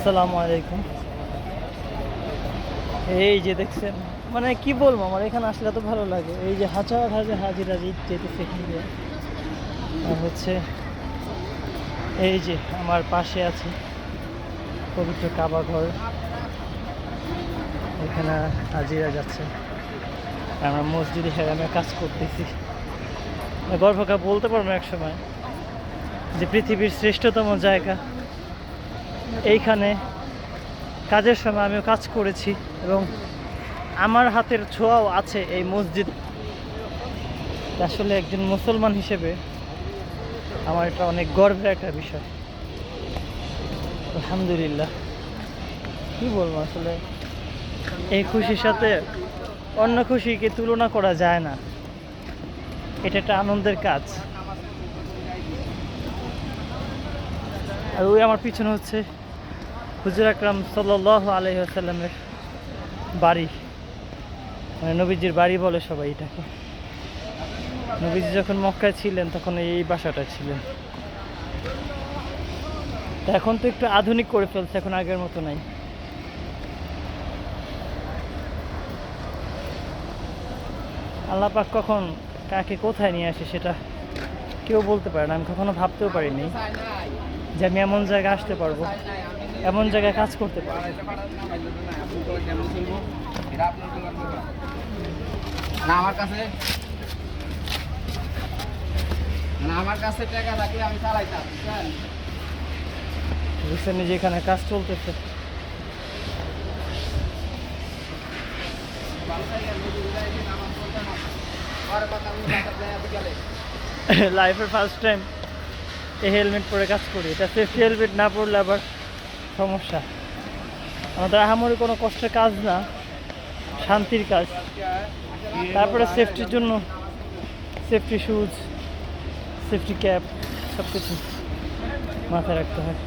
আসসালামু আলাইকুম। এই যে দেখছেন, মানে কি বলবো, আমার এখানে আসলে এত ভালো লাগে। এই যে হাজার হাজার হাজির হাজির যেতেছে এখান দিয়ে। আর হচ্ছে এই যে আমার পাশে আছে পবিত্র কাবা ঘর, এখানে হাজিরা যাচ্ছে। আমরা মসজিদে হেরামে কাজ করতেছি। গর্বকা বলতে পারবো এক সময় যে পৃথিবীর শ্রেষ্ঠতম জায়গা এইখানে। কাজের সময় আমিও কাজ করেছি এবং আমার হাতের ছোঁয়াও আছে এই মসজিদ। আসলে একজন মুসলমান হিসেবে আমার এটা অনেক গর্বের একটা বিষয়। আলহামদুলিল্লাহ, কি বলবো, আসলে এই খুশির সাথে অন্য খুশিকে তুলনা করা যায় না। এটা একটা আনন্দের কাজ। আর ওই আমার পিছনে হচ্ছে হুজুর আকরাম সাল্লাল্লাহু আলাইহি ওয়াসাল্লামের বাড়ি, মানে নবীজির বাড়ি বলে সবাই এটাকে। নবীজি যখন মক্কায় ছিলেন তখন এই বাসাটা ছিলেন। এখন তো একটু আধুনিক করে ফেলছে, এখন আগের মতো নাই। আল্লাহ পাক কখন কাকে কোথায় নিয়ে আসে সেটা কেউ বলতে পারে না। আমি কখনো ভাবতেও পারিনি যে আমি এমন জায়গায় আসতে পারবো, এমন জায়গায় কাজ করতে পারবো। আমার কাছে টাকা থাকলে আমি চালাইতাম। রিসেন্টলি যেখানে কাজ চলতেছে, লাইফের ফার্স্ট টাইম এই হেলমেট পরে কাজ করি। এটা সেফটি হেলমেট না পরলে আবার সমস্যা। আমাদের আহামরি কোনো কষ্টের কাজ না, শান্তির কাজ। তারপরে সেফটির জন্য সেফটি শুজ, সেফটি ক্যাপ সব কিছু মাথায় রাখতে হয়।